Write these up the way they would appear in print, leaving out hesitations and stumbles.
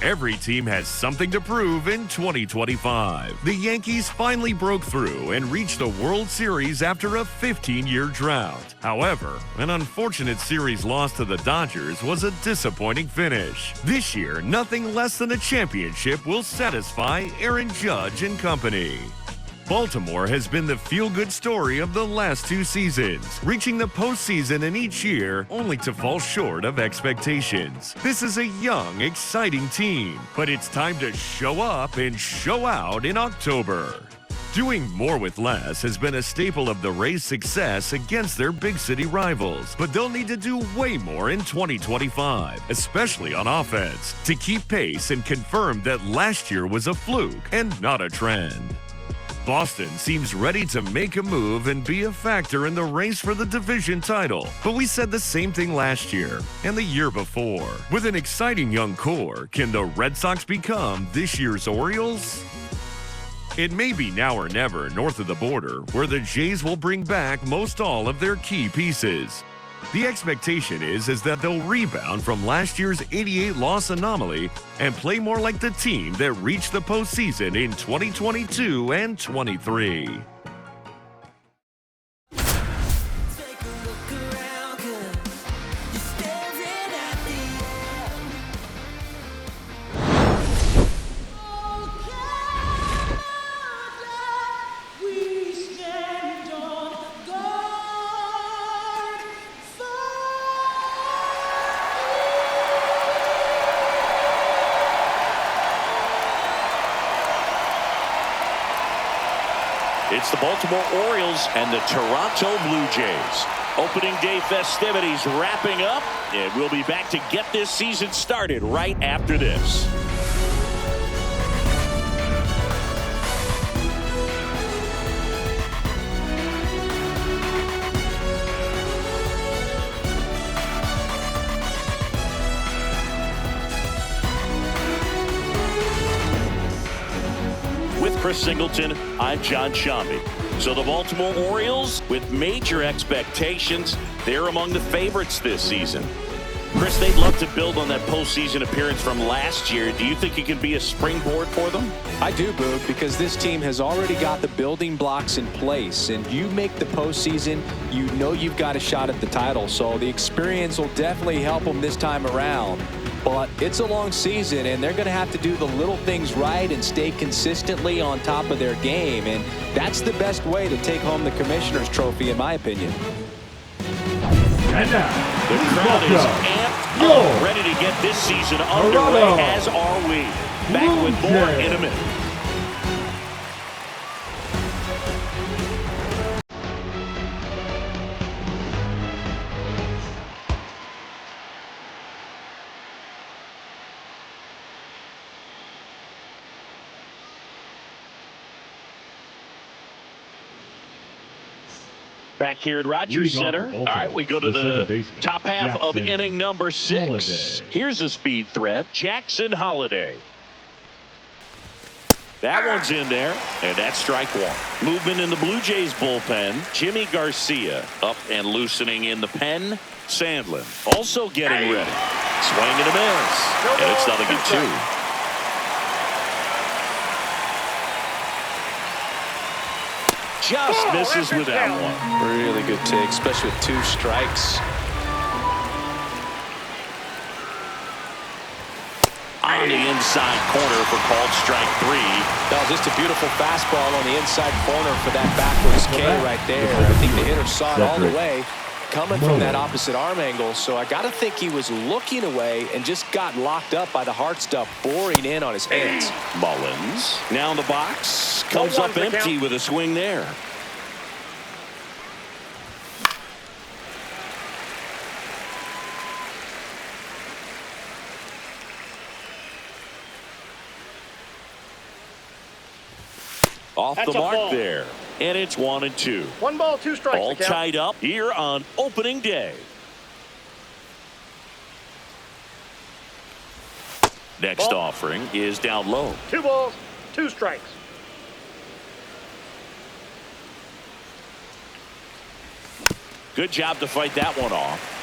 every team has something to prove in 2025. The Yankees finally broke through and reached the World Series after a 15-year drought. However, an unfortunate series loss to the Dodgers was a disappointing finish. This year, nothing less than a championship will satisfy Aaron Judge and company. Baltimore has been the feel-good story of the last 2 seasons, reaching the postseason in each year only to fall short of expectations. This is a young, exciting team, but it's time to show up and show out in October. Doing more with less has been a staple of the Rays' success against their big city rivals, but they'll need to do way more in 2025, especially on offense, to keep pace and confirm that last year was a fluke and not a trend. Boston seems ready to make a move and be a factor in the race for the division title, but we said the same thing last year and the year before. With an exciting young core, can the Red Sox become this year's Orioles? It may be now or never north of the border, where the Jays will bring back most all of their key pieces. The expectation is that they'll rebound from last year's 88-loss anomaly and play more like the team that reached the postseason in 2022 and 23. It's the Baltimore Orioles and the Toronto Blue Jays. Opening day festivities wrapping up, and we'll be back to get this season started right after this. Chris Singleton, I'm John Shambi. So the Baltimore Orioles, with major expectations, they're among the favorites this season. Chris, they'd love to build on that postseason appearance from last year. Do you think it can be a springboard for them? I do, Boog, because this team has already got the building blocks in place, and you make the postseason, you know you've got a shot at the title. So the experience will definitely help them this time around. But it's a long season, and they're going to have to do the little things right and stay consistently on top of their game. And that's the best way to take home the Commissioner's Trophy, in my opinion. And now, the crowd is amped up, ready to get this season underway, as are we. Back with more in a minute. Back here at Rogers Center. All right, we go to the top half of inning number 6. Here's a speed threat, Jackson Holliday. That one's in there, and that's strike 1. Movement in the Blue Jays bullpen. Jimmy Garcia up and loosening in the pen. Sandlin also getting ready. Swing and a miss, and it's 0-2. Just misses with that one. Really good take, especially with 2 strikes. On the inside corner for called strike 3. That was just a beautiful fastball on the inside corner for that backwards K right there. I think the hitter saw it all the way coming from that opposite arm angle. So I got to think he was looking away and just got locked up by the hard stuff boring in on his hands. Mullins now in the box. Comes up empty with a swing there. Off the mark there. And it's 1-2. 1 ball, 2 strikes. All tied up here on opening day. Next offering is down low. 2 balls, 2 strikes. Good job to fight that one off.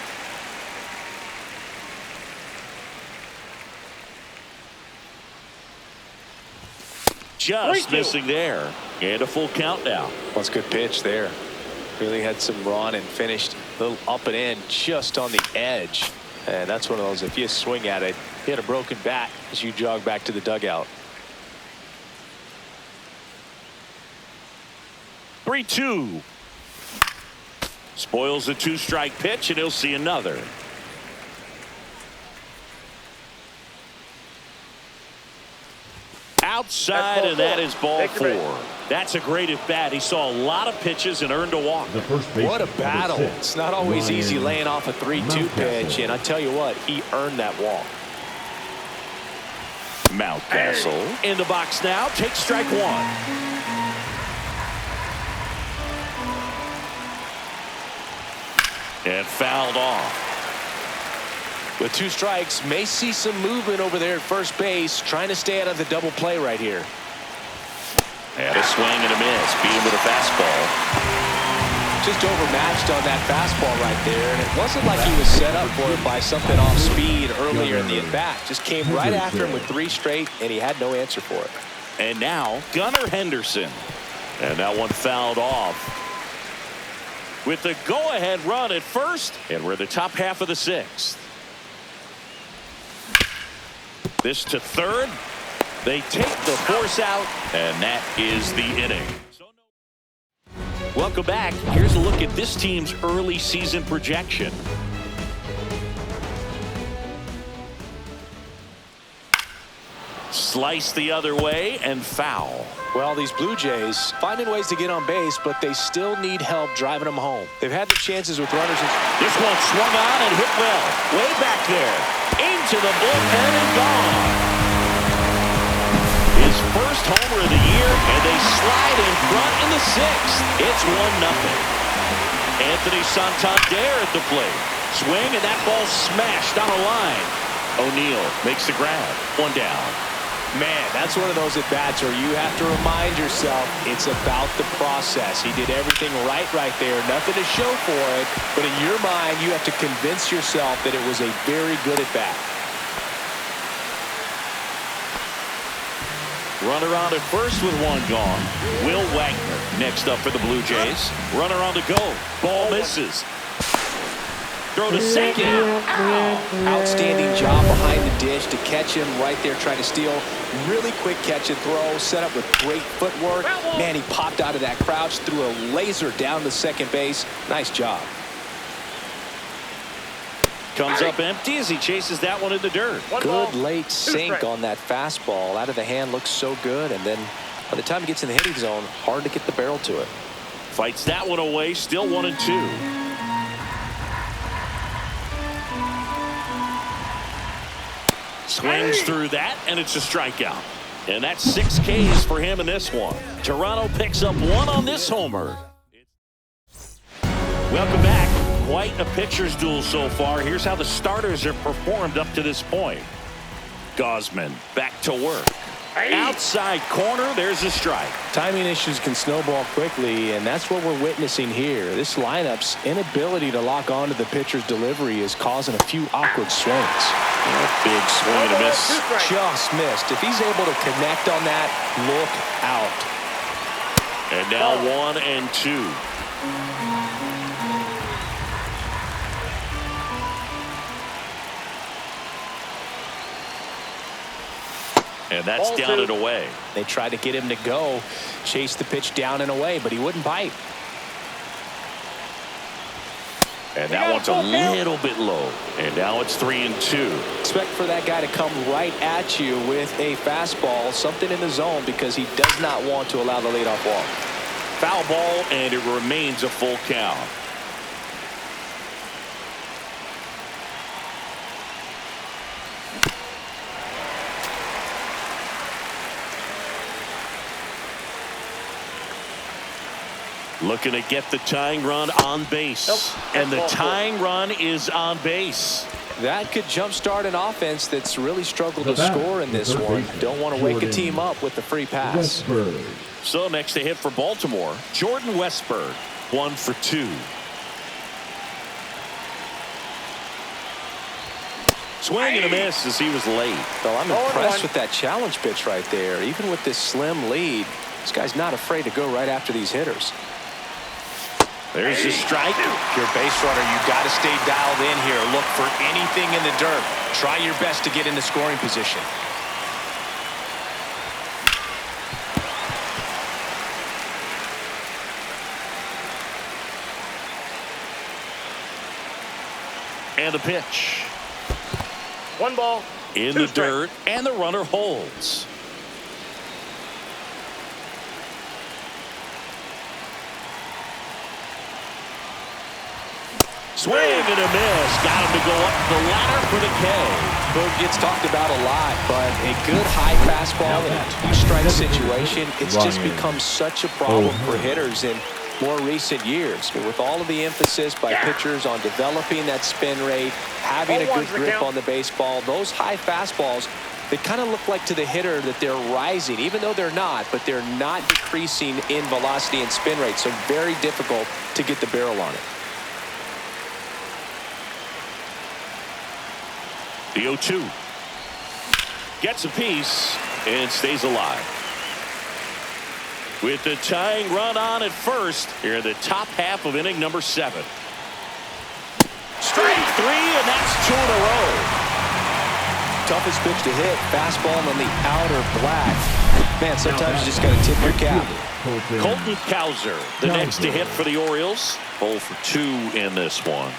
just 3-2. missing there. And a full count now. That's a good pitch there. Really had some run and finished a little up and in just on the edge. And that's one of those, if you swing at it, hit a broken bat as you jog back to the dugout. 3-2. Spoils the 2-strike pitch, and he'll see another. Outside, and that is ball 4. That's a great at bat. He saw a lot of pitches and earned a walk. What a battle. It's not always easy laying off a 3-2 pitch, and I tell you what, he earned that walk. Mountcastle in the box now. Takes strike 1. And fouled off. With 2 strikes, may see some movement over there at first base, trying to stay out of the double play right here. And a swing and a miss. Beat him with a fastball. Just overmatched on that fastball right there, and it wasn't like he was set up for it by something off speed earlier in the at-bat. Just came right after him with 3 straight, and he had no answer for it. And now Gunnar Henderson. And that one fouled off. With the go-ahead run at first, and we're in the top half of the 6th. This to third. They take the force out, and that is the inning. Welcome back. Here's a look at this team's early season projection. Slice the other way and foul. Well, these Blue Jays finding ways to get on base, but they still need help driving them home. They've had their chances with runners. This one swung on and hit well. Way back there. Into the bullpen and gone. His first homer of the year, and they slide in front in the 6th. It's 1-0. Anthony Santander at the plate. Swing, and that ball smashed on a line. O'Neill makes the grab. 1 down. Man, that's one of those at-bats where you have to remind yourself it's about the process. He did everything right there. Nothing to show for it. But in your mind, you have to convince yourself that it was a very good at-bat. Runner on at first with 1 gone. Will Wagner next up for the Blue Jays. Runner on to go. Ball misses. Throw to second. Ow. Outstanding job behind the dish to catch him right there, trying to steal. Really quick catch and throw, set up with great footwork. Man, he popped out of that crouch, threw a laser down to second base. Nice job. Comes up empty as he chases that one in the dirt. Good late sink on that fastball. Out of the hand, looks so good. And then by the time he gets in the hitting zone, hard to get the barrel to it. Fights that one away, still 1-2. Swings through that, and it's a strikeout. And that's 6 Ks for him in this one. Toronto picks up 1 on this homer. Welcome back. Quite a pitcher's duel so far. Here's how the starters have performed up to this point. Gosman back to work. Outside corner, there's a strike. Timing issues can snowball quickly, and that's what we're witnessing here. This lineup's inability to lock onto the pitcher's delivery is causing a few awkward swings. Big swing and a miss. Just missed. If he's able to connect on that, look out. And now 1-2. And that's down and away. They tried to get him to go, chase the pitch down and away, but he wouldn't bite. And that one's a little bit low. And now it's 3-2. Expect for that guy to come right at you with a fastball, something in the zone, because he does not want to allow the leadoff walk. Foul ball, and it remains a full count. Looking to get the tying run on base. And the tying run is on base. That could jumpstart an offense that's really struggled to score in this one. Don't want to wake a team up with the free pass. So next to hit for Baltimore, Jordan Westburg, 1 for 2. Swing and a miss as he was late. Well, I'm impressed with that challenge pitch right there. Even with this slim lead, this guy's not afraid to go right after these hitters. There's the strike. If you're a base runner, you got to stay dialed in here. Look for anything in the dirt. Try your best to get into scoring position. And a pitch. 1 ball. In the dirt, and the runner holds. Swing and a miss. Got him to go up the ladder for the K. Well, it gets talked about a lot, but a good high fastball in a two-strike situation, it's just become such a problem for hitters in more recent years. With all of the emphasis by pitchers on developing that spin rate, having a good grip on the baseball, those high fastballs, they kind of look like to the hitter that they're rising, even though they're not, but they're not decreasing in velocity and spin rate, so very difficult to get the barrel on it. The 0-2. Gets a piece and stays alive. With the tying run on at first here in the top half of inning number 7. Strike 3, and that's 2 in a row. Toughest pitch to hit, fastball on the outer black. Man, sometimes you just got to tip your cap. Colton Cowser, the next to hit for the Orioles. 0 for 2 in this one.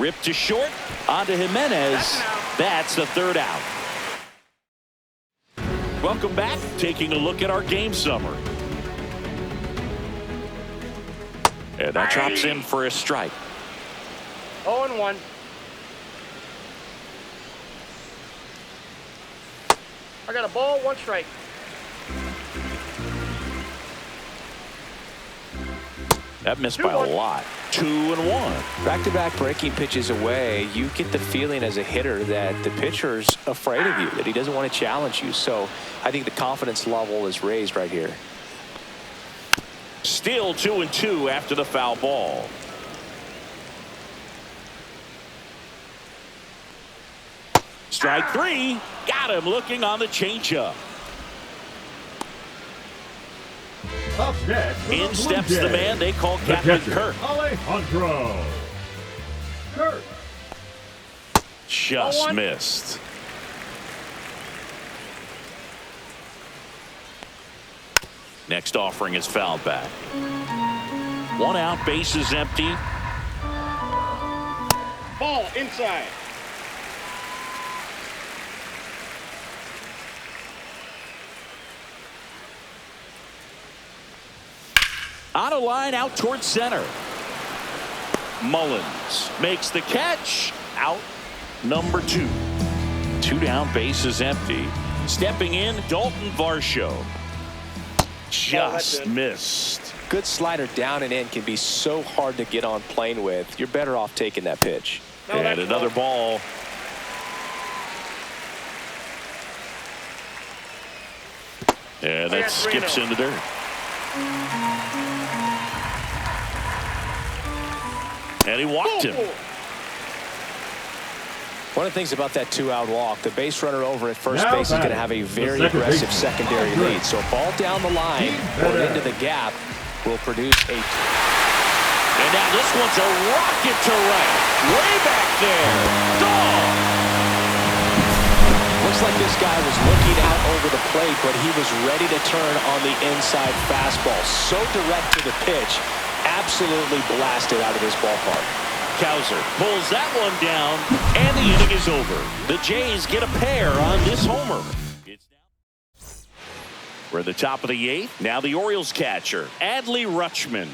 Ripped to short, onto Jimenez. That's the 3rd out. Welcome back. Taking a look at our game summary. And that drops in for a strike. 0-1. I got a ball, 1 strike. That missed by a lot. 2-1. Back-to-back breaking pitches away, you get the feeling as a hitter that the pitcher's afraid of you, that he doesn't want to challenge you. So I think the confidence level is raised right here. Still 2-2 after the foul ball. Strike 3. Got him looking on the changeup. Up next, in steps the man they call Captain Kirk. Alejandro Kirk. Just missed. Next offering is fouled back. 1 out, bases empty. Ball inside. On a line out towards center. Mullins makes the catch. Out number 2. 2 down, bases empty. Stepping in, Dalton Varsho. Just missed. Good slider down and in can be so hard to get on plane with. You're better off taking that pitch. And another ball. And that skips in the dirt. And he walked him. One of the things about that 2-out walk, the base runner over at first base is going to have a very aggressive secondary lead. So a ball down the line or into the gap will produce a... And now this one's a rocket to right. Way back there. Dog. Looks like this guy was looking out over the plate, but he was ready to turn on the inside fastball. So direct to the pitch. Absolutely blasted out of this ballpark. Cowser pulls that one down, and the inning is over. The Jays get a pair on this homer. We're at the top of the 8th. Now the Orioles catcher, Adley Rutschman.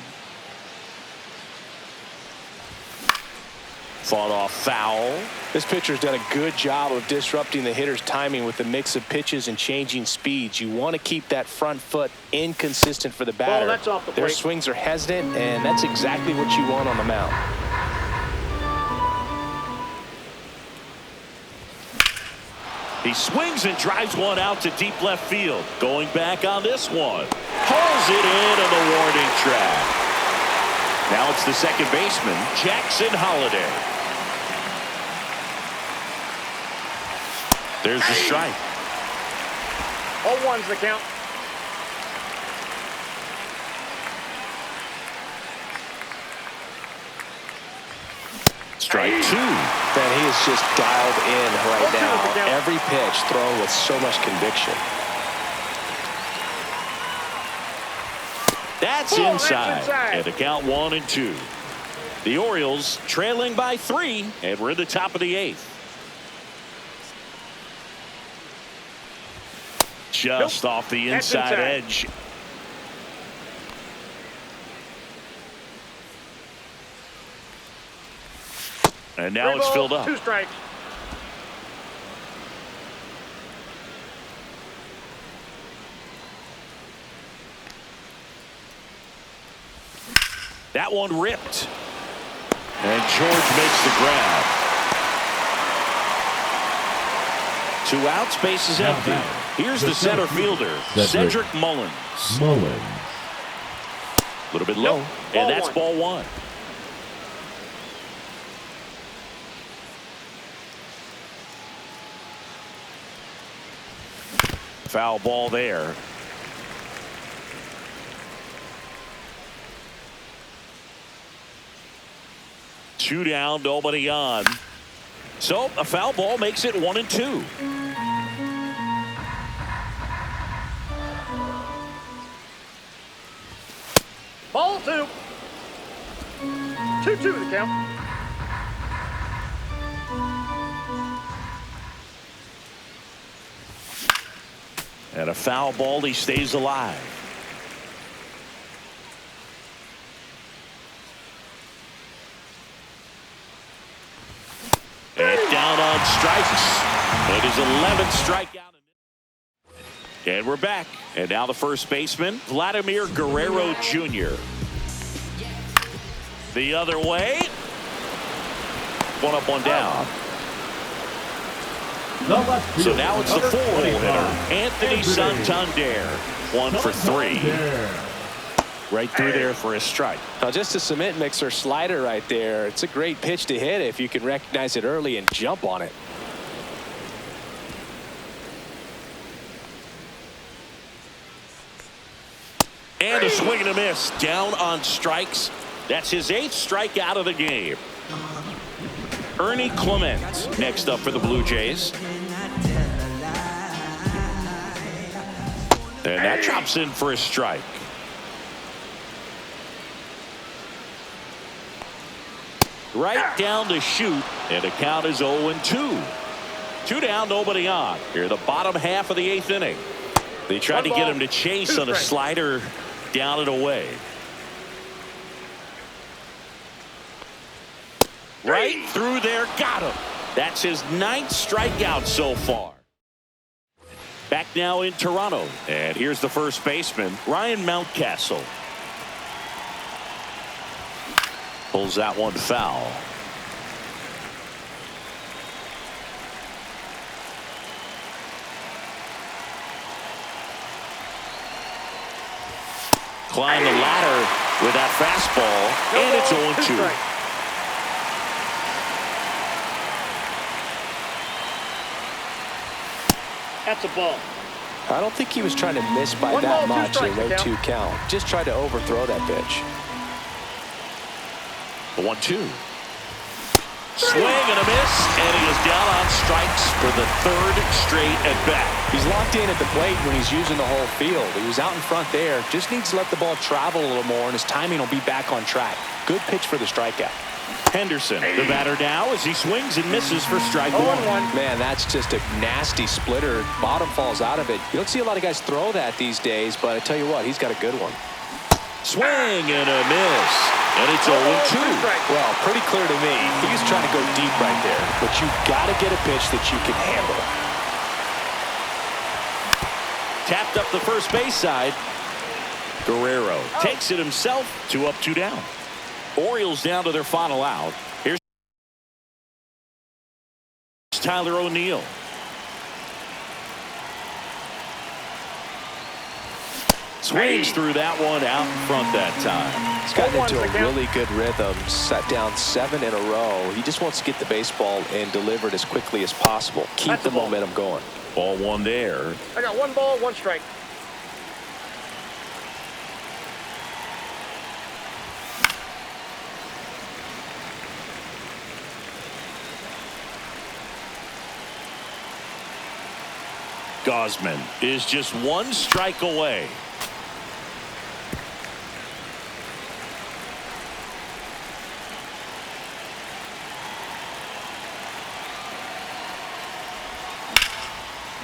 Fought off foul. This pitcher's done a good job of disrupting the hitter's timing with the mix of pitches and changing speeds. You want to keep that front foot inconsistent for the batter. That's off the Their plate. swings are hesitant, and that's exactly what you want on the mound. He swings and drives one out to deep left field. Going back on this one. Pulls it in on the warning track. Now it's the second baseman, Jackson Holliday. There's the strike. 0-1's the count. Strike 2. Man, he is just dialed in right now. Every pitch thrown with so much conviction. That's inside. And the count 1-2. The Orioles trailing by 3, and we're in the top of the 8th. Just off the inside edge. And now it's filled up. 2 strikes. That one ripped. And George makes the grab. 2 outs, bases empty. Here's the center fielder, Cedric Mullins. A little bit low, and that's ball 1. Foul ball there. Two down, nobody on. So a foul ball makes it 1-2. Ball 2. 2-2 the count. And a foul ball, he stays alive. And down on strikes. It is 11th strikeout. And we're back. And now the first baseman, Vladimir Guerrero Jr. The other way. 1 up, 1 down. So now it's the 4-hole hitter, Anthony Santander. 1 for 3. Right through there for a strike. Now just a cement mixer slider right there. It's a great pitch to hit if you can recognize it early and jump on it. And a swing and a miss. Down on strikes. That's his 8th strikeout of the game. Ernie Clement next up for the Blue Jays. And that drops in for a strike. Right down to shoot, and the count is 0-2. 2 down, nobody on. Here the bottom half of the 8th inning. They tried to get him to chase on a slider down and away. Right through there, got him. That's his 9th strikeout so far. Back now in Toronto, and here's the first baseman, Ryan Mountcastle. Pulls that one foul. Climb the ladder with that fastball, and it's 0-2. That's a ball. I don't think he was trying to miss by that much in a 0-2 count. Just tried to overthrow that pitch. The 1-2. Swing and a miss, and he is down on strikes for the 3rd straight at bat. He's locked in at the plate when he's using the whole field. He was out in front there. Just needs to let the ball travel a little more, and his timing will be back on track. Good pitch for the strikeout. Henderson, the batter now, as he swings and misses for strike 1. Man, that's just a nasty splitter. Bottom falls out of it. You don't see a lot of guys throw that these days, but I tell you what, he's got a good one. Swing and a miss, and it's 0-2. Well, pretty clear to me. He was trying to go deep right there, but you got to get a pitch that you can handle. Tapped up the first base side. Guerrero takes it himself. 2 up, 2 down. Orioles down to their final out. Here's Tyler Swings through that one out in front that time. He's gotten into a really good rhythm, set down 7 in a row. He just wants to get the baseball and deliver it as quickly as possible. Keep the momentum going. Ball 1 there. I got 1 ball, 1 strike. Gausman is just 1 strike away.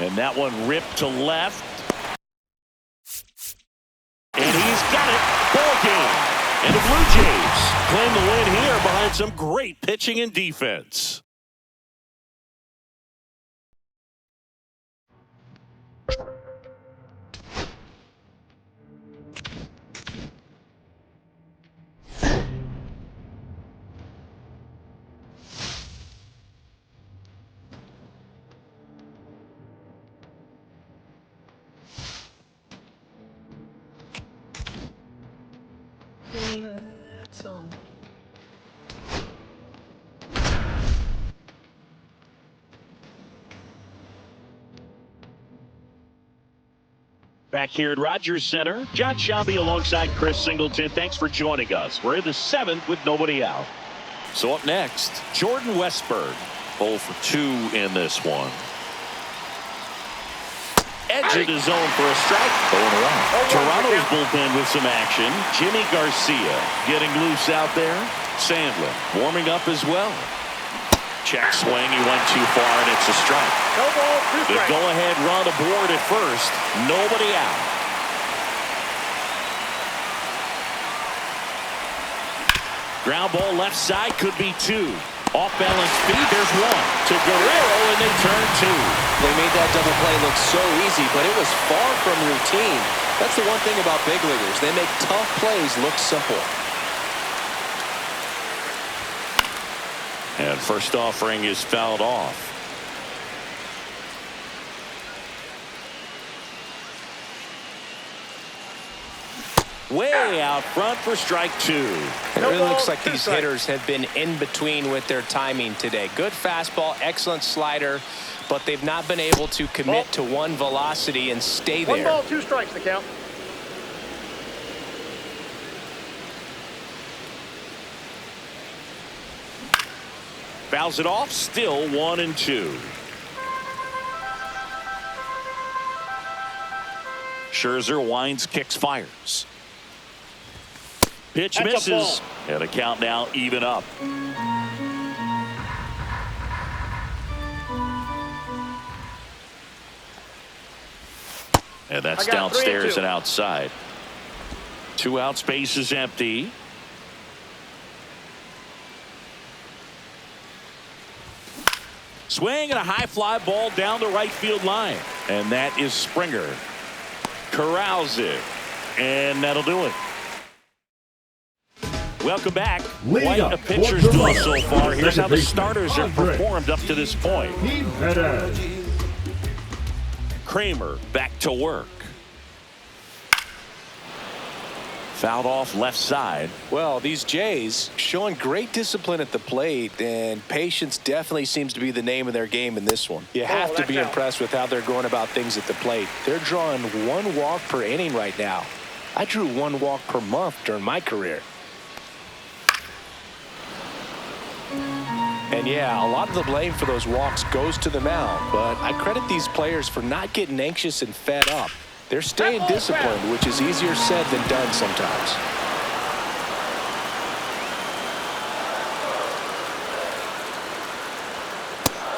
And that one ripped to left. And he's got it. Ball game. And the Blue Jays claim the win here behind some great pitching and defense. Back here at Rogers Center, John Shelby alongside Chris Singleton. Thanks for joining us. We're in the 7th with nobody out. So up next, Jordan Westburg. 0 for 2 in this one. Edge of the zone for a strike. Going around. Toronto's bullpen with some action. Jimmy Garcia getting loose out there. Sandlin warming up as well. Check swing. He went too far, and it's a strike. No ball, 2 The strikes. go-ahead run aboard at first. Nobody out. Ground ball left side could be 2. Off-balance feed. There's 1 to Guerrero, and they turn 2. They made that double play look so easy, but it was far from routine. That's the one thing about big leaguers. They make tough plays look simple. And first offering is fouled off. Way out front for strike 2. It really looks like these hitters have been in between with their timing today. Good fastball, excellent slider, but they've not been able to commit to one velocity and stay there. 1 ball, 2 strikes the count. Fouls it off, still 1 and 2. Scherzer winds, kicks, fires. Pitch That's a misses. ball. And a count now even up. And that's I got 3 and downstairs 2. and outside. 2 out, space is empty. Swing and a high fly ball down the right field line. And that is Springer. Corrals it. And that'll do it. Welcome back. Lead Quite up a for pitcher's Toronto. duel so far. Here's how the Second starters have baseman, performed up to this point. Team Perez. Kramer back to work. Fouled off left side. Well, these Jays showing great discipline at the plate, and patience definitely seems to be the name of their game in this one. You have to that's be out. impressed with how they're going about things at the plate. They're drawing 1 walk per inning right now. I drew 1 walk per month during my career. And yeah, a lot of the blame for those walks goes to the mound, but I credit these players for not getting anxious and fed up. They're staying disciplined, which is easier said than done sometimes.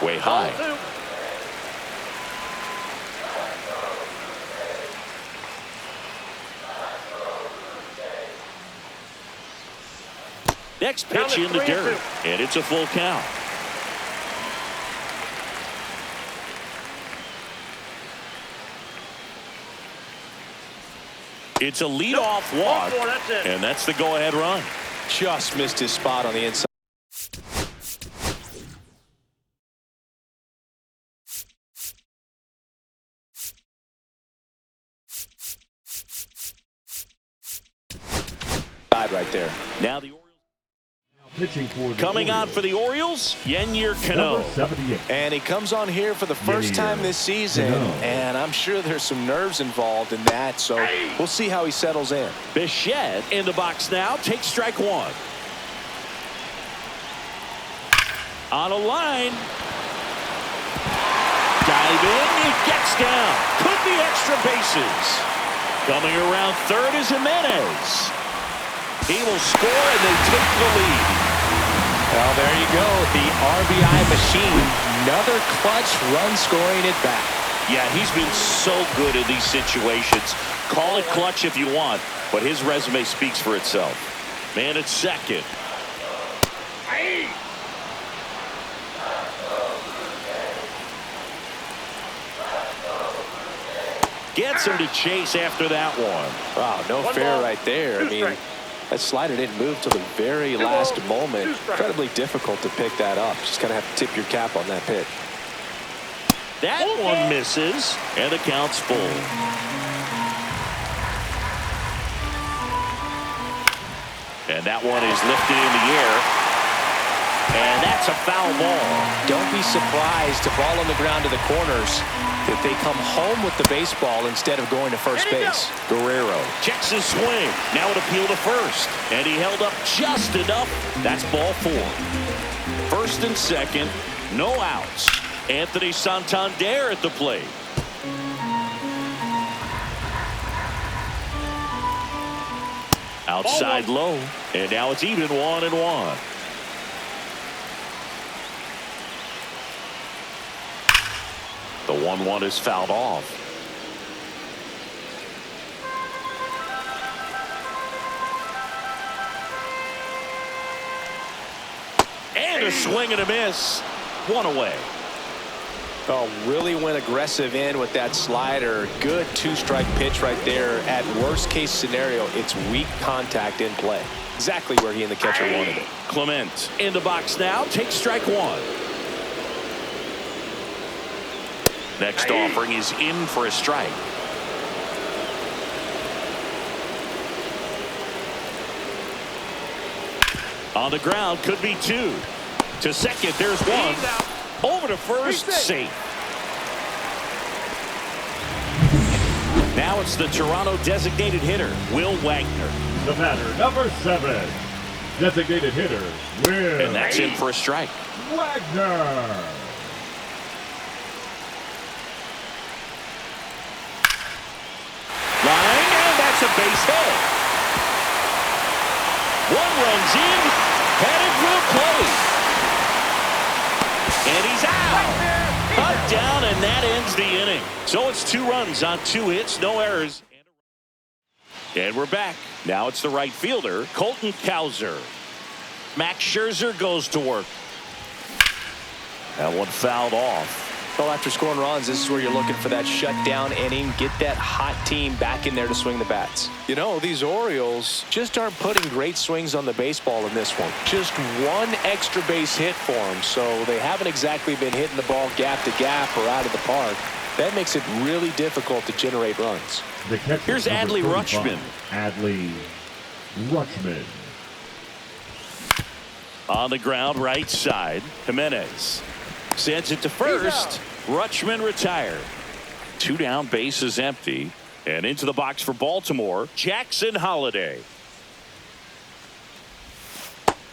Way high. Ball 2. Next Down pitch to in the 3 and dirt. And it's a full count. It's a leadoff walk. Ball 4, that's it. And that's the go-ahead run. Just missed his spot on the inside. slide right there. Now the Orioles. Pitching for the Coming on Orioles, for the Orioles, Yennier Cano. number 78. And he comes on here for the first time this season, and I'm sure there's some nerves involved in that, so we'll see how he settles in. Bichette in the box now, takes strike one. On a line. Diving, it gets down. Could be extra bases. Coming around third is Jimenez. He will score, and they take the lead. Well, there you go. The RBI machine. Another clutch run scoring at bat. Yeah, he's been so good in these situations. Call it clutch if you want, but his resume speaks for itself. Man at second. Gets him to chase after that one. Wow, no fair right there. I mean, that slider didn't move till the very last moment. Incredibly difficult to pick that up. Just kind of have to tip your cap on that pitch. That one misses, and the count's full. And that one is lifted in the air. And that's a foul ball. Don't be surprised to ball on the ground to the corners if they come home with the baseball instead of going to first base. Guerrero checks his swing. Now an appeal to first. And he held up just enough. That's ball four. First and second, no outs. Anthony Santander at the plate. Outside low. And now it's even 1-1. The 1-1 is fouled off. And a swing and a miss. One away. Oh, really went aggressive in with that slider. Good two-strike pitch right there. At worst case scenario, it's weak contact in play. Exactly where he and the catcher wanted it. Clement in the box now. Takes strike one. Next offering is in for a strike. On the ground, could be two. To second, there's one. Over to first, safe. Now it's the Toronto designated hitter, Will Wagner. The batter, number 7. Designated hitter, Will. And that's in for a strike. Wagner. Line, and that's a base hit. One runs in, headed for play. And he's out. Cut down, and that ends the inning. So it's 2 runs on 2 hits, no errors. And we're back. Now it's the right fielder, Colton Cowser. Max Scherzer goes to work. That one fouled off. Well, after scoring runs, this is where you're looking for that shutdown inning. Get that hot team back in there to swing the bats. You know, these Orioles just aren't putting great swings on the baseball in this one. Just one extra base hit for them, so they haven't exactly been hitting the ball gap to gap or out of the park. That makes it really difficult to generate runs. Here's Adley Rutschman. Adley Rutschman. On the ground, right side, Jimenez sends it to first. Rutschman retired. 2 down, base is empty. And into the box for Baltimore, Jackson Holliday.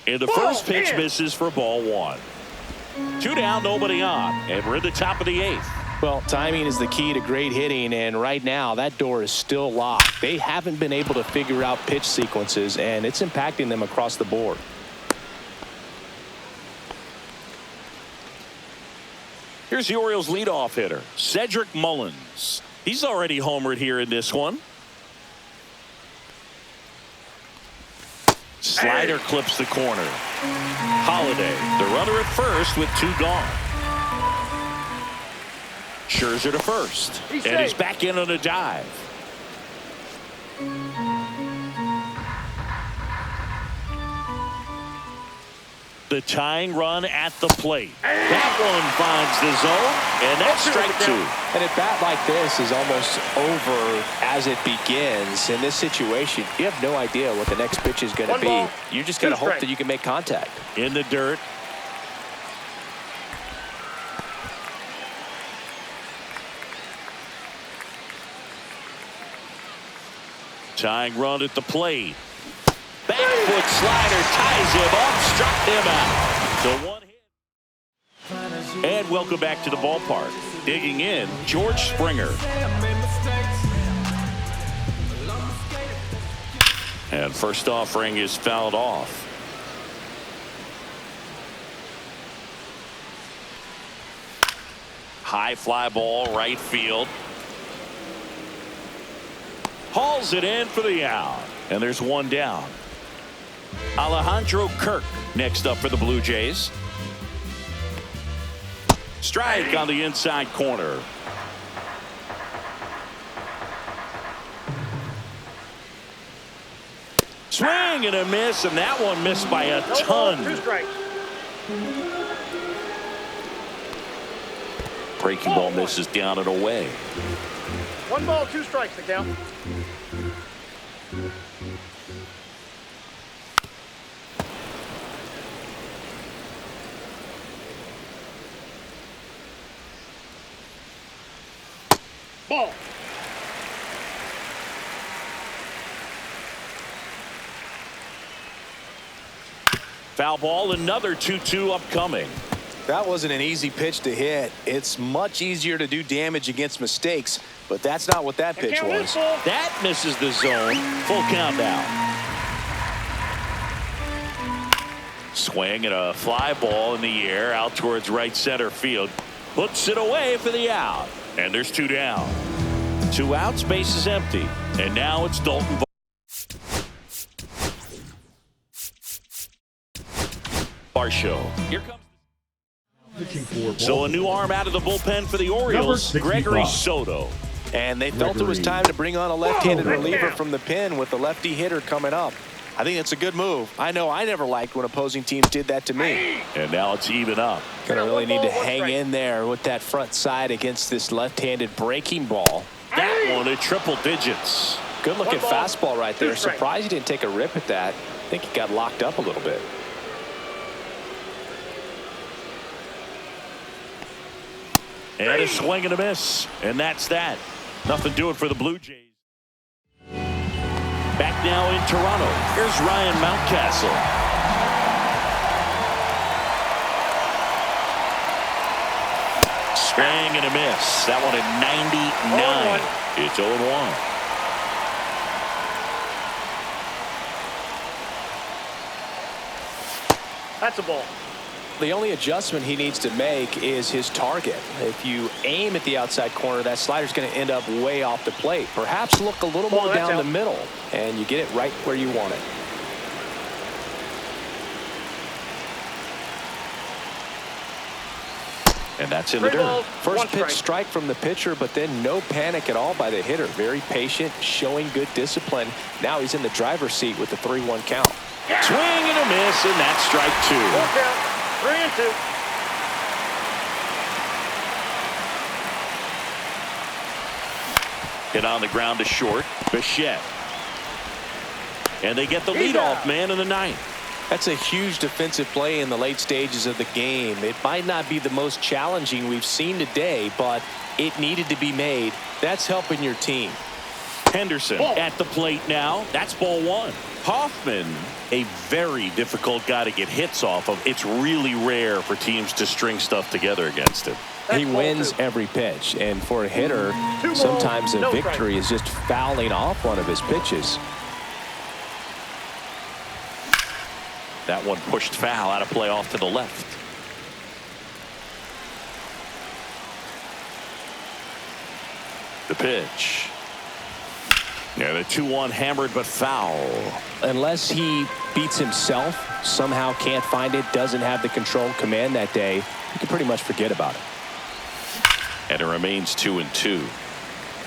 And the first pitch misses for ball 1. 2 down, nobody on. And we're in the top of the 8th. Well, timing is the key to great hitting, and right now that door is still locked. They haven't been able to figure out pitch sequences, and it's impacting them across the board. Here's the Orioles leadoff hitter, Cedric Mullins. He's already homered here in this one. Slider clips the corner. Holliday, the runner at first with 2 gone. Scherzer to first, and he's back in on a dive. The tying run at the plate. That one finds the zone, and that's strike two. And a bat like this is almost over as it begins. In this situation, you have no idea what the next pitch is going to be. You just got to hope that you can make contact. In the dirt. Tying run at the plate. Back foot slider ties him up, struck him out. So one hit. And welcome back to the ballpark. Digging in, George Springer. And first offering is fouled off. High fly ball, right field. Hauls it in for the out. And there's one down. Alejandro Kirk next up for the Blue Jays. Strike on the inside corner. Swing and a miss, and that one missed by a ton. Breaking ball misses down and away. 1 ball, 2 strikes, the count. Ball. Foul ball, another 2-2 upcoming. That wasn't an easy pitch to hit. It's much easier to do damage against mistakes, but that's not what that pitch was. That misses the zone. Full count now. Swing and a fly ball in the air out towards right center field. Puts it away for the out. And there's 2 down. 2 outs, base is empty. And now it's Dalton. Show. Here comes. So a new arm out of the bullpen for the Orioles, Gregory Soto. And they felt it was time to bring on a left-handed reliever from the pen with the lefty hitter coming up. I think it's a good move. I know I never liked when opposing teams did that to me. And now it's even up. Gonna really need to hang in there with that front side against this left-handed breaking ball. That one at triple digits. Good looking fastball right there. Surprised he didn't take a rip at that. I think he got locked up a little bit. And a swing and a miss. And that's that. Nothing doing for the Blue Jays. Back now in Toronto. Here's Ryan Mountcastle. Swing and a miss. That one at 99. It's 0-1. That's a ball. The only adjustment he needs to make is his target. If you aim at the outside corner, that slider's going to end up way off the plate. Perhaps look a little more down the middle, and you get it right where you want it. And that's in the dirt. First pitch strike from the pitcher, but then no panic at all by the hitter. Very patient, showing good discipline. Now he's in the driver's seat with the 3-1 count. Swing and a miss, and that's strike 2. Full count. 3-2. Hit on the ground to short. Bichette. And they get the leadoff man in the 9th. That's a huge defensive play in the late stages of the game. It might not be the most challenging we've seen today, but it needed to be made. That's helping your team. Henderson at the plate now. That's ball 1. Hoffman, a very difficult guy to get hits off of. It's really rare for teams to string stuff together against him. He wins every pitch, and for a hitter, sometimes a victory is just fouling off one of his pitches. That one pushed foul, out of play off to the left. The pitch. Yeah, the 2-1 hammered but foul. Unless he beats himself, somehow can't find it, doesn't have the control command that day, you can pretty much forget about it. And it remains 2-2.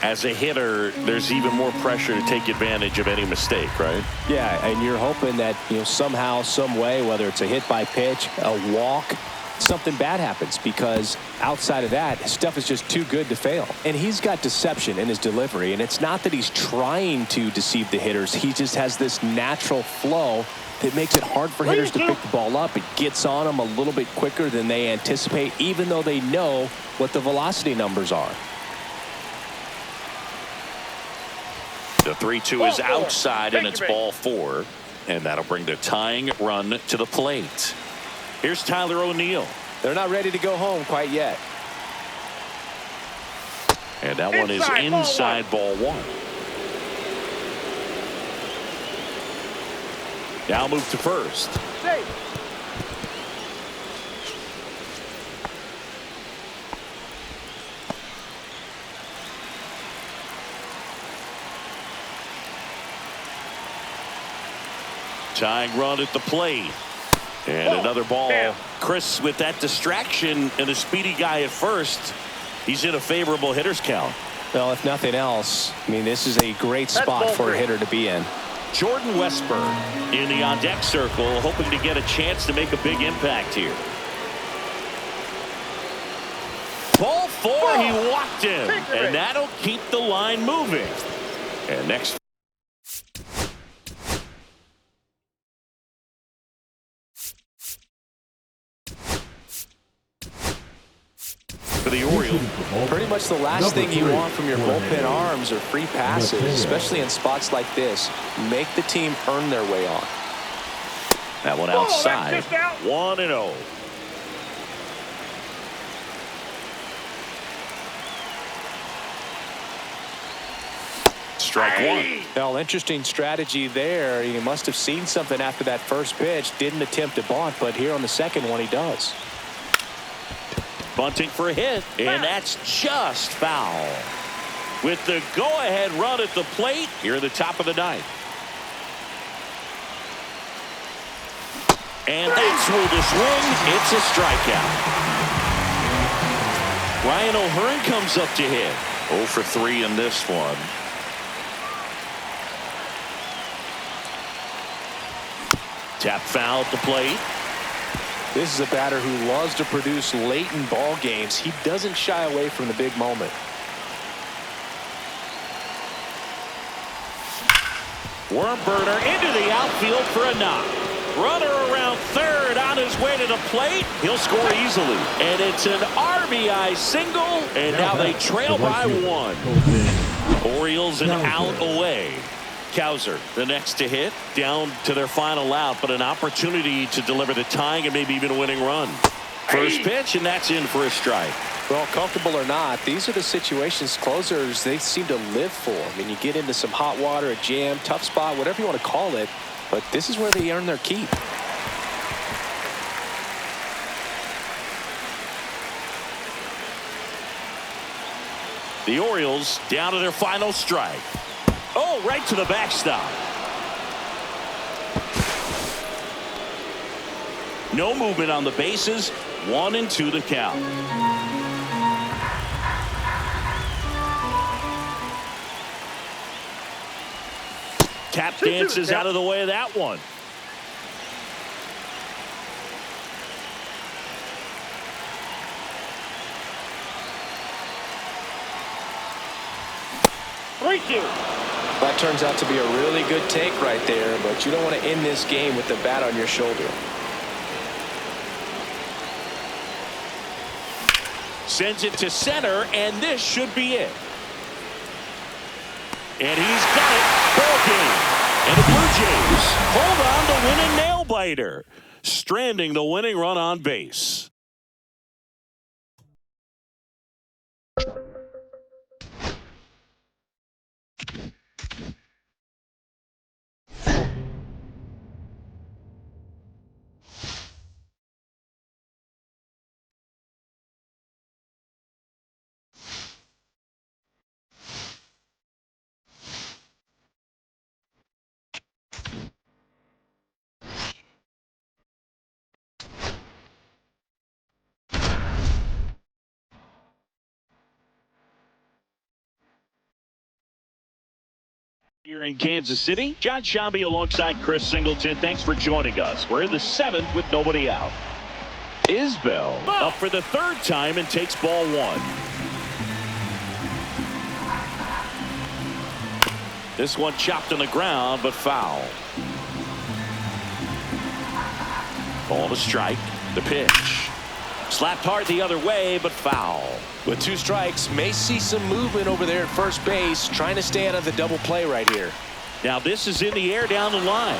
As a hitter, there's even more pressure to take advantage of any mistake, right? Yeah, and you're hoping that, somehow, some way, whether it's a hit by pitch, a walk, something bad happens, because outside of that, stuff is just too good to fail. And he's got deception in his delivery, and it's not that he's trying to deceive the hitters. He just has this natural flow that makes it hard for hitters to pick the ball up. It gets on them a little bit quicker than they anticipate, even though they know what the velocity numbers are. The 3-2 is outside, and it's ball 4. And that'll bring the tying run to the plate. Here's Tyler O'Neill. They're not ready to go home quite yet. And that one is inside ball 1. Now move to first. Safe. Tying run at the plate. And another ball. Damn. Chris, with that distraction and a speedy guy at first, he's in a favorable hitter's count. Well, if nothing else, this is a great spot for a hitter to be in. Jordan Westburg in the on-deck circle, hoping to get a chance to make a big impact here. Ball 4, he walked him, and that'll keep the line moving. And next. For the Orioles. Pretty much the last thing you want from your bullpen arms are free passes, especially in spots like this. Make the team earn their way on. That one outside. 1-0. Strike 1. Well, interesting strategy there. He must have seen something after that first pitch. Didn't attempt a bunt, but here on the second one he does. Bunting for a hit, and that's just foul. With the go-ahead run at the plate here at the top of the 9th. And that's through the swing. It's a strikeout. Ryan O'Hearn comes up to hit. 0 for 3 in this one. Tap foul at the plate. This is a batter who loves to produce late in ball games. He doesn't shy away from the big moment. Worm burner into the outfield for a knock. Runner around third on his way to the plate. He'll score easily. And it's an RBI single. And now they trail by 1. Orioles an out away. Cowser, the next to hit, down to their final out, but an opportunity to deliver the tying and maybe even a winning run. First pitch, and that's in for a strike. Well, comfortable or not, these are the situations closers they seem to live for. You get into some hot water, a jam, tough spot, whatever you want to call it, but this is where they earn their keep. The Orioles down to their final strike. Oh, right to the backstop. No movement on the bases. 1-2 the count. Tap dances out of the way of that one. That turns out to be a really good take right there, but you don't want to end this game with the bat on your shoulder. Sends it to center, and this should be it. And he's got it. Ball game. And the Blue Jays hold on to win a nail-biter, stranding the winning run on base. Here in Kansas City, John Shambi alongside Chris Singleton. Thanks for joining us. We're in the 7th with nobody out. Isbell up for the 3rd time and takes ball 1. This one chopped on the ground, but foul. Ball to strike. The pitch. Slapped hard the other way, but foul. With 2 strikes, may see some movement over there at first base, trying to stay out of the double play right here. Now this is in the air down the line.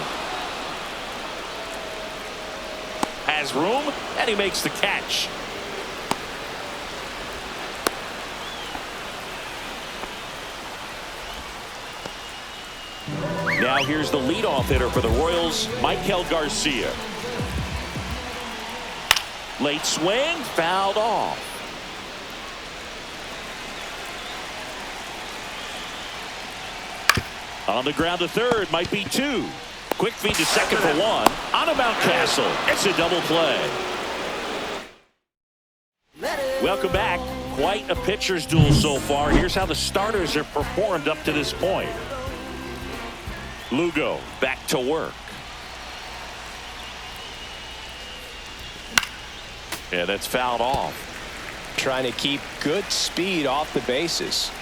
Has room, and he makes the catch. Now here's the leadoff hitter for the Royals, Michael Garcia. Late swing, fouled off. On the ground to 3rd, might be 2. Quick feed to 2nd for 1. On about Castle. It's a double play. Welcome back. Quite a pitcher's duel so far. Here's how the starters have performed up to this point. Lugo back to work. Yeah, that's fouled off. Trying to keep good speed off the bases.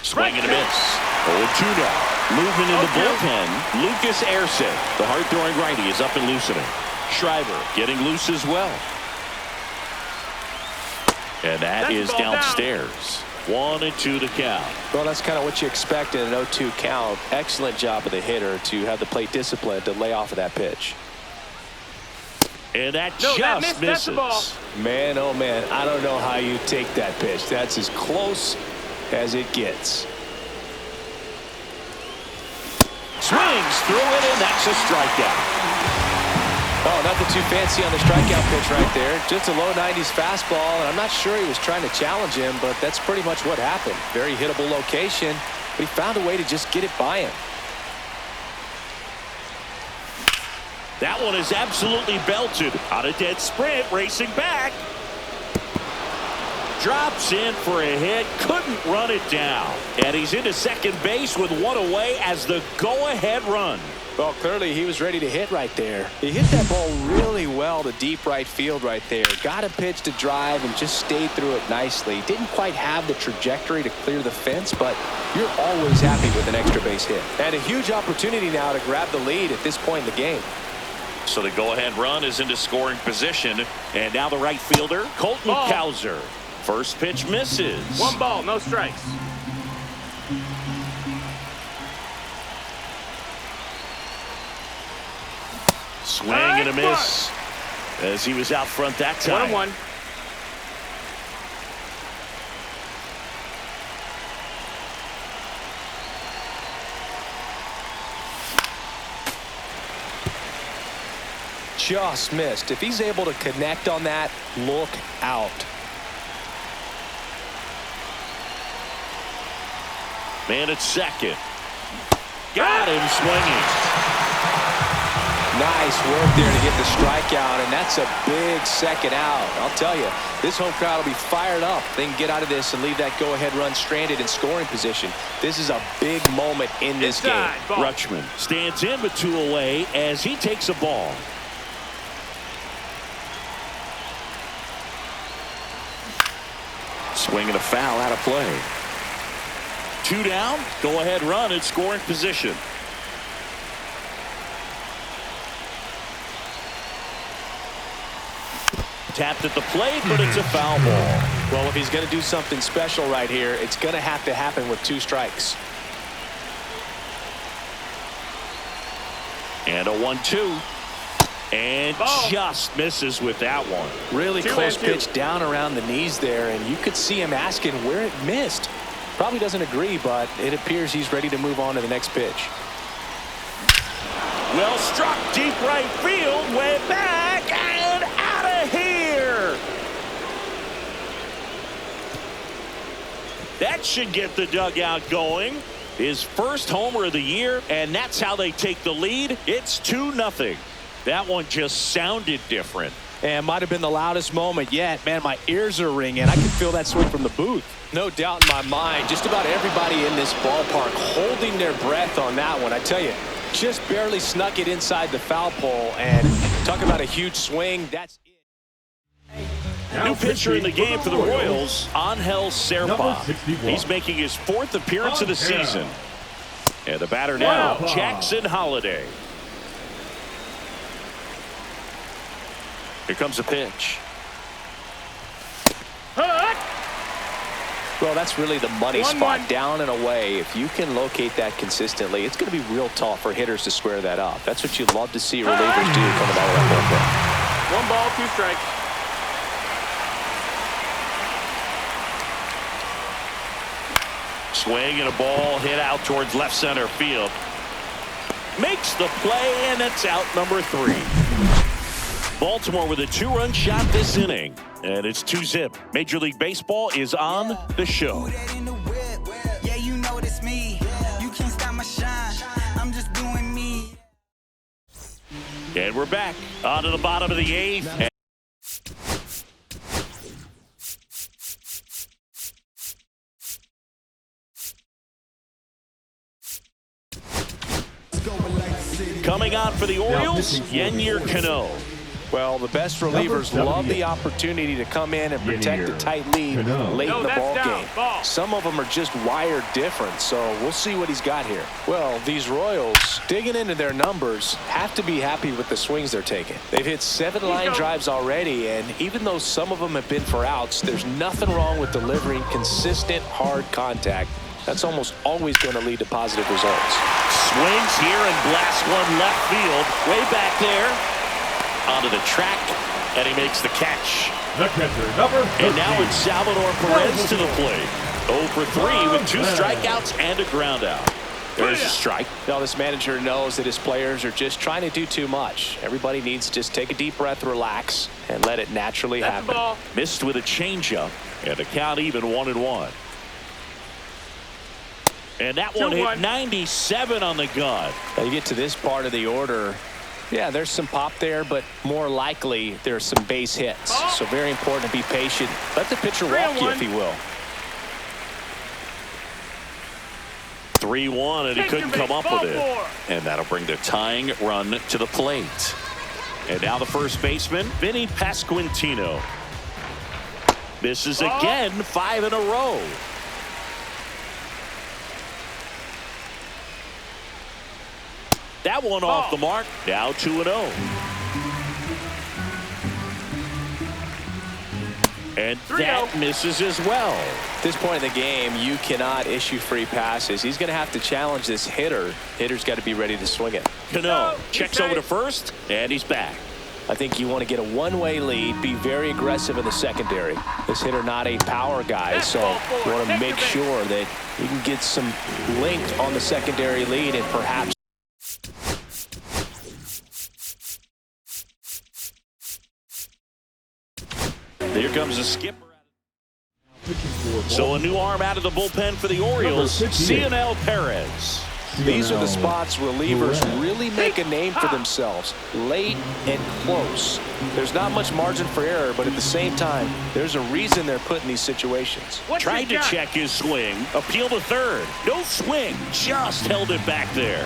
Swing and a miss. 0-2 now. Movement in the bullpen. Lucas Erceg, the hard-throwing righty, is up and loosening. Schreiber getting loose as well. And that is downstairs. 1-2 to count. Well, that's kind of what you expect in an 0-2 count. Excellent job of the hitter to have the plate discipline to lay off of that pitch. And that that just missed. That's the ball. misses. Man, oh man, I don't know how you take that pitch. That's as close as it gets. Swings through it, and that's a strikeout. Oh, nothing too fancy on the strikeout pitch right there. Just a low 90s fastball, and I'm not sure he was trying to challenge him, but that's pretty much what happened. Very hittable location, but he found a way to just get it by him. That one is absolutely belted. On a dead sprint, racing back. Drops in for a hit, couldn't run it down. And he's into second base with 1 away as the go-ahead run. Well, clearly he was ready to hit right there. He hit that ball really well to deep right field right there. Got a pitch to drive and just stayed through it nicely. Didn't quite have the trajectory to clear the fence, but you're always happy with an extra base hit. And a huge opportunity now to grab the lead at this point in the game. So the go-ahead run is into scoring position. And now the right fielder, Colton Cowser. First pitch misses. 1 ball, no strikes. Swing and a miss as he was out front that time. 1-1. Just missed. If he's able to connect on that, look out. Man at second. Got him swinging. Nice work there to get the strikeout, and that's a big second out. I'll tell you, this home crowd will be fired up. They can get out of this and leave that go-ahead run stranded in scoring position. This is a big moment in this game. Rutschman stands in with 2 away as he takes a ball. Swing and a foul out of play. 2 down, go-ahead run in scoring position. Tapped at the plate, but it's a foul ball. Well, if he's going to do something special right here, it's going to have to happen with 2 strikes. And a 1-2. And just misses with that one. Really close pitch down around the knees there, and you could see him asking where it missed. Probably doesn't agree, but it appears he's ready to move on to the next pitch. Well struck deep right field, way back and out of here. That should get the dugout going. His first homer of the year, and that's how they take the lead. It's 2-0. That one just sounded different. And might have been the loudest moment yet. Man, my ears are ringing. I can feel that swing from the booth. No doubt in my mind, just about everybody in this ballpark holding their breath on that one. I tell you, just barely snuck it inside the foul pole. And talk about a huge swing. That's it. New pitcher in the game for the Royals, Angel Serpa. He's making his 4th appearance of the season. And the batter now, Jackson Holliday. Here comes a pitch. Well, that's really the money spot, down and away. If you can locate that consistently, it's going to be real tough for hitters to square that up. That's what you love to see relievers do coming out of that One ball, 2 strikes. Swing and a ball hit out towards left center field. Makes the play, and it's out number 3. Baltimore with a 2-run shot this inning, and it's 2-zip. Major League Baseball is on the show. Yeah, you know it's me. You can't stop my shine. I'm just doing me. And we're back on to the bottom of the 8th. Coming on for the Orioles, Yennier Cano. Well, the best relievers love the opportunity to come in and protect a tight lead late in the ball game. Some of them are just wired different, so we'll see what he's got here. Well, these Royals, digging into their numbers, have to be happy with the swings they're taking. They've hit 7 line drives already, and even though some of them have been for outs, there's nothing wrong with delivering consistent, hard contact. That's almost always going to lead to positive results. Swings here and blasts one left field, way back there. Onto the track, and he makes the catch. The catcher, number 13. And now it's Salvador Perez to the plate. 0 for 3 with 2 strikeouts and a ground out. There's a strike. Now, this manager knows that his players are just trying to do too much. Everybody needs to just take a deep breath, relax, and let it naturally happen. Missed with a changeup, and the count even 1-1. And that one hit 97 on the gun. Now you get to this part of the order. Yeah, there's some pop there, but more likely there's some base hits. So very important to be patient. Let the pitcher walk you, if he will. 3-1, and he couldn't come up with it. And that'll bring the tying run to the plate. And now the first baseman, Vinny Pasquantino. Misses again, 5 in a row. That one off the mark. Now 2-0. And that misses as well. At this point in the game, you cannot issue free passes. He's going to have to challenge this hitter. Hitter's got to be ready to swing it. Cano checks over to first, and he's back. I think you want to get a one-way lead, be very aggressive in the secondary. This hitter not a power guy, so you want to make sure that you can get some length on the secondary lead and perhaps. Here comes a skipper. So a new arm out of the bullpen for the Orioles, Cionel Perez. These are the spots relievers really make a name for themselves, late and close. There's not much margin for error, but at the same time, there's a reason they're put in these situations. Tried to check his swing, appeal to third. No swing, just held it back there.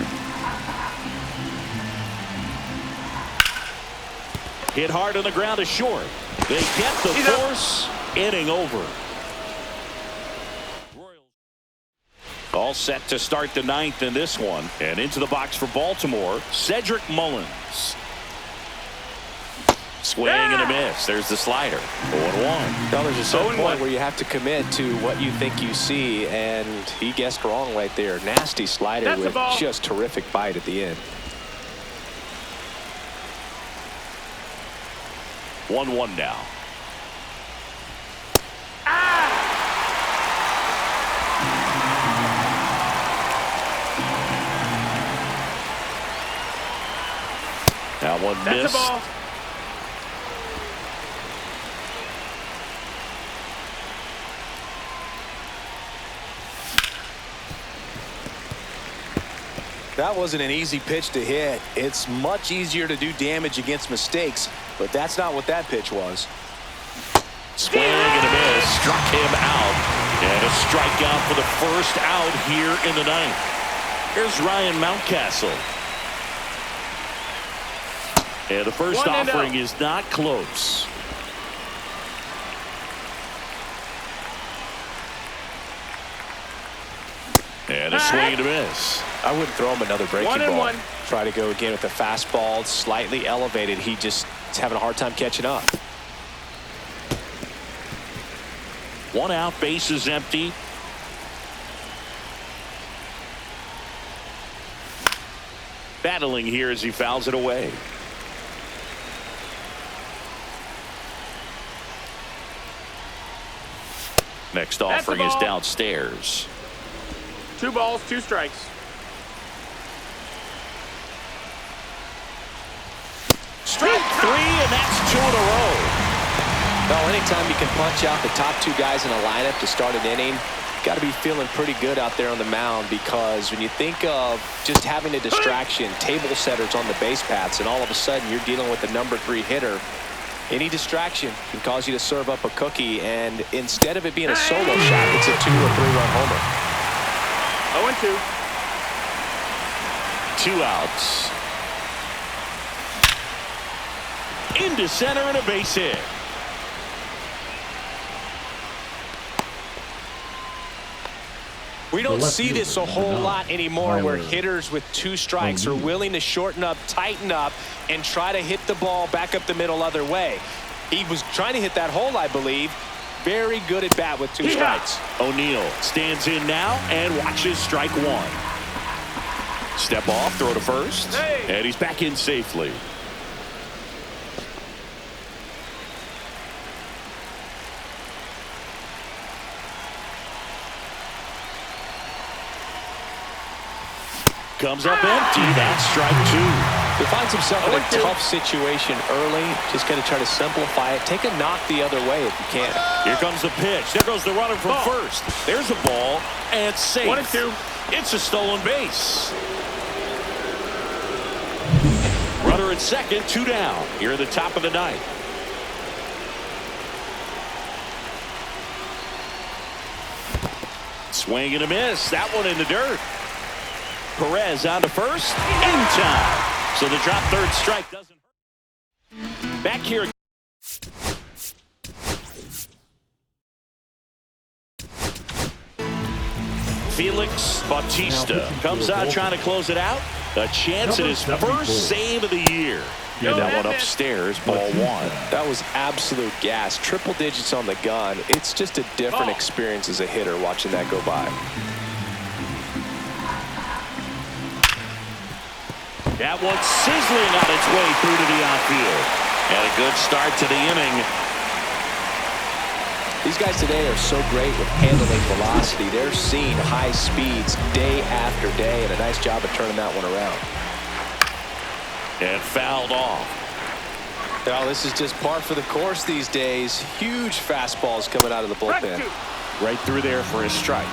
Hit hard on the ground to short. They get the force. Inning over. All set to start the 9th in this one. And into the box for Baltimore, Cedric Mullins. Swing and a miss. There's the slider. 0-1. Now there's a certain point where you have to commit to what you think you see, and he guessed wrong right there. Nasty slider with just terrific bite at the end. 1-1 now. That one missed. That wasn't an easy pitch to hit. It's much easier to do damage against mistakes, but that's not what that pitch was. Swing and a miss. Struck him out. And a strikeout for the first out here in the ninth. Here's Ryan Mountcastle. And the first offering is not close. And a swing and a miss. I wouldn't throw him another breaking ball. 1-1. Try to go again with the fastball, slightly elevated. He just is having a hard time catching up. 1 out, base is empty. Battling here as he fouls it away. Next offering is downstairs. 2 balls, 2 strikes. Strike 3, and that's 2 in a row. Well, anytime you can punch out the top 2 guys in a lineup to start an inning, got to be feeling pretty good out there on the mound, because when you think of just having a distraction, table setters on the base paths, and all of a sudden you're dealing with the number 3 hitter, any distraction can cause you to serve up a cookie, and instead of it being a solo shot, it's a 2- or 3-run homer. 0-2. 2 outs. Into center and a base hit. We don't see this a whole lot anymore, where Tyler. hitters with 2 strikes are willing to shorten up, tighten up, and try to hit the ball back up the middle other way. He was trying to hit that hole, I believe. Very good at bat with 2 strikes. O'Neal stands in now and watches strike 1. Step off, throw to first, and he's back in safely. Comes up empty. That's strike 2. He finds himself in a tough situation early. Just going to try to simplify it. Take a knock the other way if you can. Here comes the pitch. There goes the runner from first. There's a ball, and safe. 1-2. It's a stolen base. Runner at second, 2 down. Here at the top of the ninth. Swing and a miss. That one in the dirt. Perez on to first. In time. So the drop third strike doesn't hurt. Back here. Felix Bautista comes out trying to close it out. A chance at his first save of the year. And that one upstairs, ball 1. That was absolute gas. Triple digits on the gun. It's just a different experience as a hitter watching that go by. That one sizzling on its way through to the outfield. And a good start to the inning. These guys today are so great with handling velocity. They're seeing high speeds day after day, and a nice job of turning that one around. And fouled off. Well, this is just par for the course these days. Huge fastballs coming out of the bullpen. Right through there for a strike.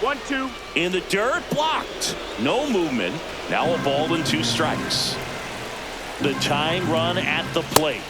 1-2. In the dirt, blocked. No movement. Now a ball and 2 strikes. The tying run at the plate.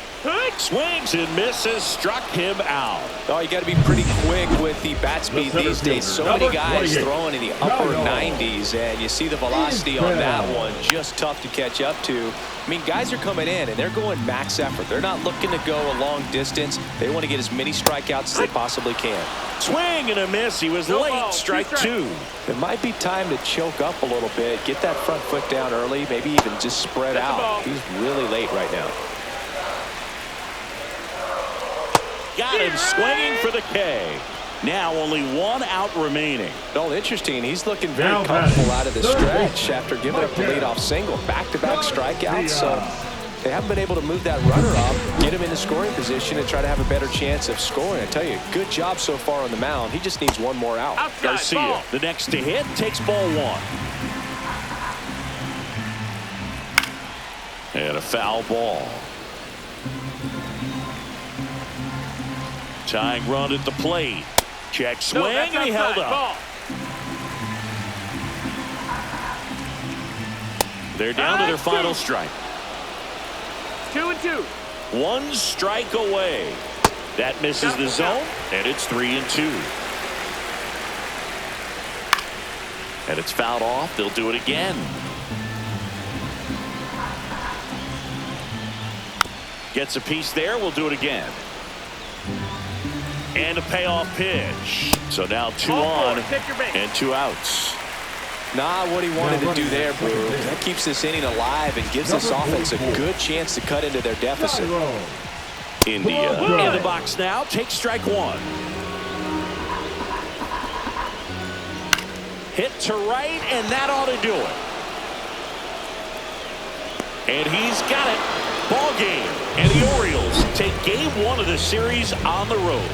Swings and misses, struck him out. Oh, you got to be pretty quick with the bat speed these days. So many guys throwing in the upper 90s, and you see the velocity on that one. Just tough to catch up to. I mean, guys are coming in, and they're going max effort. They're not looking to go a long distance. They want to get as many strikeouts as they possibly can. Swing and a miss. He was late. Strike 2. It might be time to choke up a little bit, get that front foot down early, maybe even just spread out. He's really late right now. Got him swinging for the K. Now only 1 out remaining. Oh, interesting. He's looking very comfortable out of the stretch after giving up the leadoff single. Back-to-back strikeouts, so they haven't been able to move that runner up, get him in the scoring position, and try to have a better chance of scoring. I tell you, good job so far on the mound. He just needs 1 more out. Garcia, the next to hit, takes ball 1. And a foul ball. Tying run at the plate. Check swing, No, that's and he held outside. up. Ball. They're down to their final strike. 2-2. 1 strike away. That misses the zone, and it's 3-2. And it's fouled off. They'll do it again. Gets a piece there. We'll do it again. And a payoff pitch. So now 2 on and 2 outs. Not what he wanted to do there, Brew. That keeps this inning alive and gives this offense a good chance to cut into their deficit. India in the box now. Take strike 1. Hit to right, and that ought to do it. And he's got it. Ball game. And the Orioles take game 1 of the series on the road.